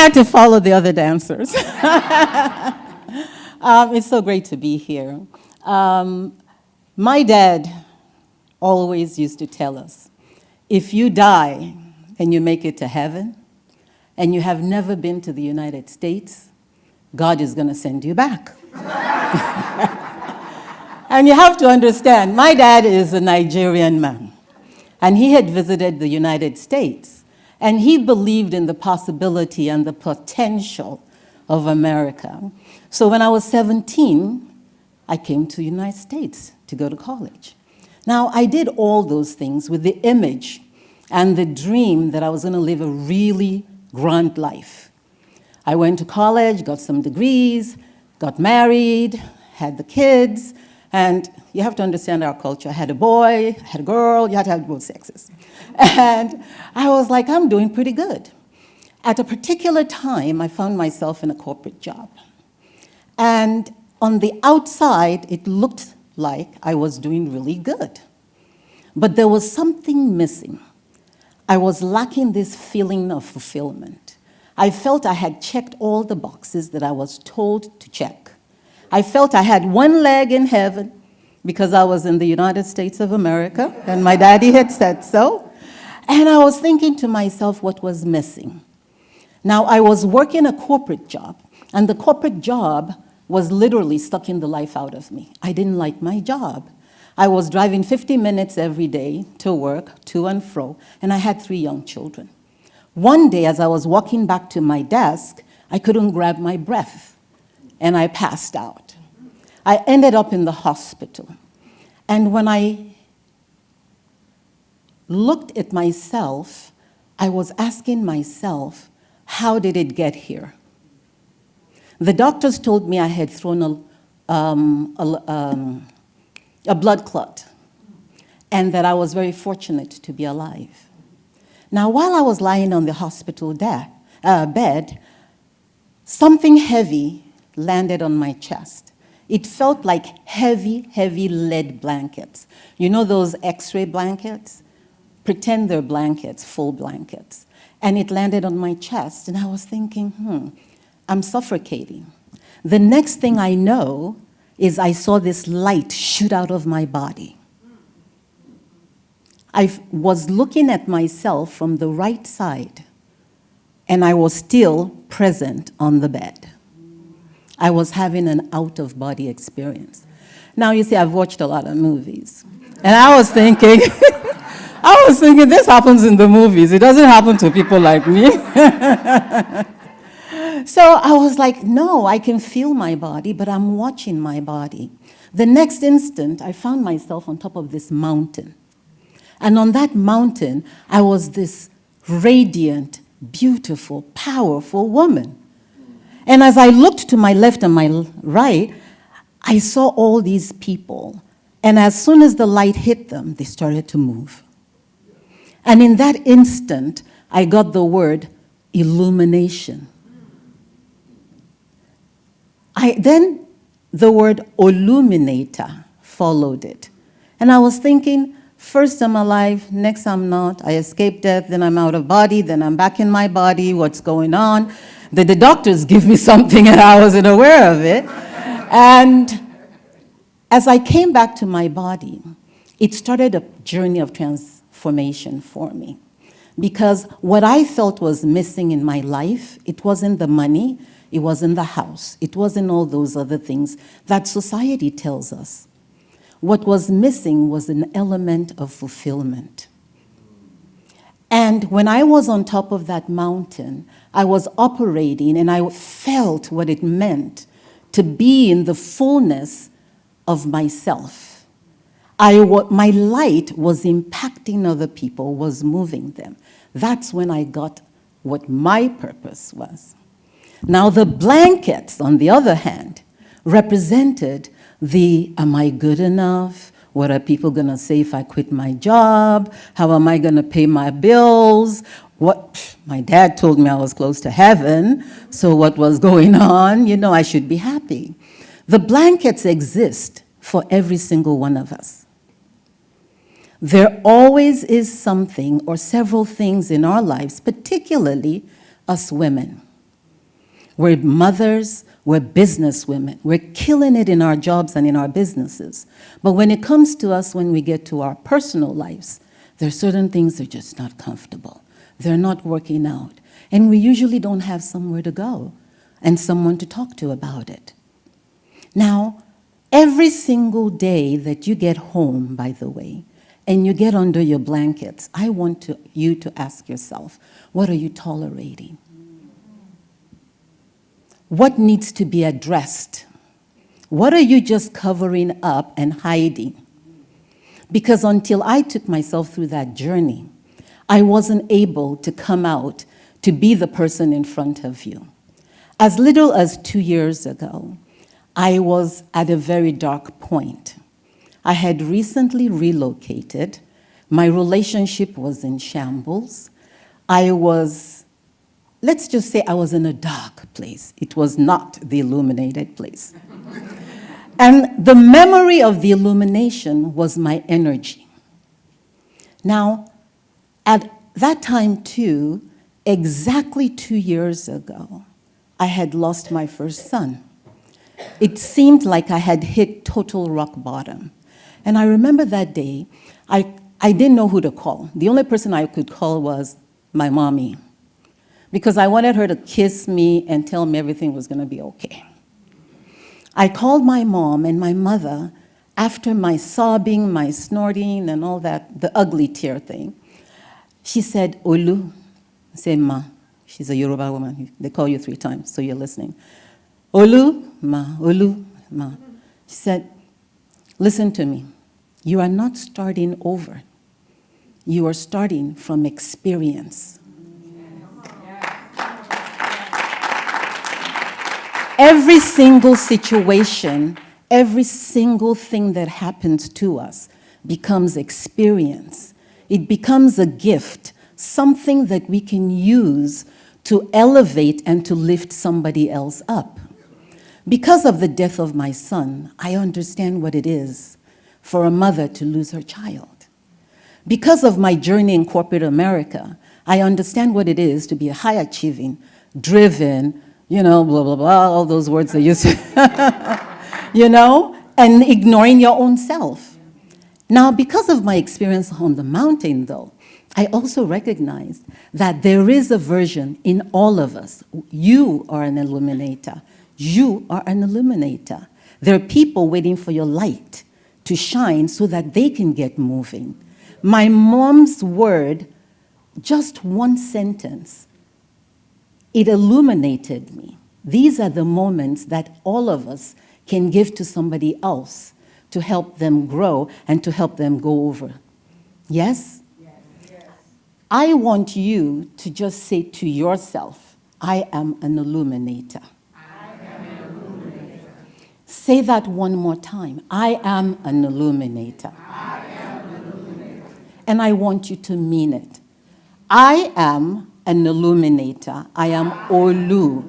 had to follow the other dancers. It's so great to be here. My dad always used to tell us, if you die and you make it to heaven, and you have never been to the United States, God is going to send you back. And you have to understand, my dad is a Nigerian man, and he had visited the United States, and he believed in the possibility and the potential of America. So when I was 17, I came to the United States to go to college. Now, I did all those things with the image and the dream that I was going to live a really grand life. I went to college, got some degrees, got married, had the kids, and you have to understand our culture. I had a boy, I had a girl, you had to have both sexes. And I was like, I'm doing pretty good. At a particular time, I found myself in a corporate job. And on the outside, it looked like I was doing really good. But there was something missing. I was lacking this feeling of fulfillment. I felt I had checked all the boxes that I was told to check. I felt I had one leg in heaven because I was in the United States of America, and my daddy had said so. And I was thinking to myself what was missing. Now, I was working a corporate job, and the corporate job was literally sucking the life out of me. I didn't like my job. I was driving 50 minutes every day to work, to and fro, and I had 3 young children. One day, as I was walking back to my desk, I couldn't grab my breath, and I passed out. I ended up in the hospital. And when I looked at myself, I was asking myself, how did it get here? The doctors told me I had thrown a blood clot, and that I was very fortunate to be alive. Now, while I was lying on the hospital bed, something heavy landed on my chest. It felt like heavy, heavy lead blankets. You know those X-ray blankets? Pretend they're blankets, full blankets. And it landed on my chest, and I was thinking, I'm suffocating. The next thing I know is I saw this light shoot out of my body. I was looking at myself from the right side, and I was still present on the bed. I was having an out-of-body experience. Now, you see, I've watched a lot of movies, and I was thinking, this happens in the movies. It doesn't happen to people like me. So I was like, no, I can feel my body, but I'm watching my body. The next instant, I found myself on top of this mountain. And on that mountain, I was this radiant, beautiful, powerful woman. And as I looked to my left and my right, I saw all these people. And as soon as the light hit them, they started to move. And in that instant, I got the word illumination. Then the word illuminator followed it. And I was thinking, first I'm alive, next I'm not. I escaped death, then I'm out of body, then I'm back in my body. What's going on? The doctors give me something and I wasn't aware of it. And as I came back to my body, it started a journey of transformation for me. Because what I felt was missing in my life, it wasn't the money, it wasn't the house, it wasn't all those other things that society tells us. What was missing was an element of fulfillment. And when I was on top of that mountain, I was operating and I felt what it meant to be in the fullness of myself. My light was impacting other people, was moving them. That's when I got what my purpose was. Now, the blankets, on the other hand, represented am I good enough? What are people going to say if I quit my job? How am I going to pay my bills? My dad told me I was close to heaven, so what was going on? I should be happy. The blankets exist for every single one of us. There always is something or several things in our lives, particularly us women, We're mothers, we're businesswomen. We're killing it in our jobs and in our businesses. But when it comes to us, when we get to our personal lives, there are certain things that are just not comfortable. They're not working out. And we usually don't have somewhere to go and someone to talk to about it. Now, every single day that you get home, by the way, and you get under your blankets, I want you to ask yourself, what are you tolerating? What needs to be addressed? What are you just covering up and hiding? Because until I took myself through that journey, I wasn't able to come out to be the person in front of you. As little as 2 years ago, I was at a very dark point. I had recently relocated. My relationship was in shambles. Let's just say I was in a dark place. It was not the illuminated place. And the memory of the illumination was my energy. Now, at that time too, exactly 2 years ago, I had lost my first son. It seemed like I had hit total rock bottom. And I remember that day, I didn't know who to call. The only person I could call was my mommy, because I wanted her to kiss me and tell me everything was going to be okay. I called my mom, and my mother, after my sobbing, my snorting, and all that, the ugly tear thing, she said, Olu. I said, Ma. She's a Yoruba woman. They call you 3 times, so you're listening. Olu, Ma, Olu, Ma. She said, listen to me. You are not starting over. You are starting from experience. Every single situation, every single thing that happens to us becomes experience. It becomes a gift, something that we can use to elevate and to lift somebody else up. Because of the death of my son, I understand what it is for a mother to lose her child. Because of my journey in corporate America, I understand what it is to be a high-achieving, driven, blah, blah, blah, all those words they use, and ignoring your own self. Now, because of my experience on the mountain, though, I also recognized that there is a version in all of us. You are an illuminator. You are an illuminator. There are people waiting for your light to shine so that they can get moving. My mom's word, just one sentence, it illuminated me. These are the moments that all of us can give to somebody else to help them grow and to help them go over. Yes? Yes. I want you to just say to yourself, I am an illuminator. I am an illuminator. Say that one more time. I am an illuminator. I am an illuminator. And I want you to mean it. I am an illuminator. I am Olu,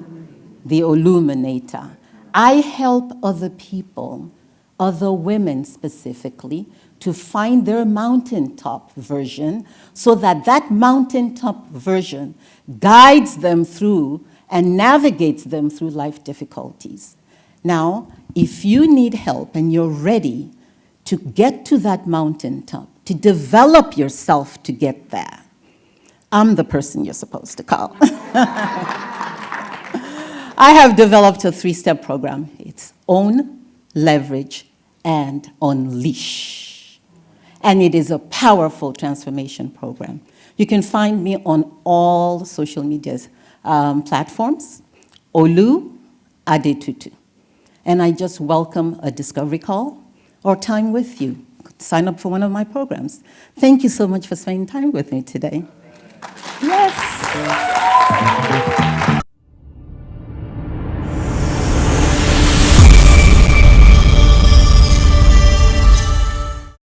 the illuminator. I help other people, other women specifically, to find their mountaintop version so that that mountaintop version guides them through and navigates them through life difficulties. Now, if you need help and you're ready to get to that mountaintop, to develop yourself to get there, I'm the person you're supposed to call. I have developed a 3-step program. It's own, leverage, and unleash. And it is a powerful transformation program. You can find me on all social media platforms, Olu Adetutu. And I just welcome a discovery call or time with you. Sign up for one of my programs. Thank you so much for spending time with me today. Yes.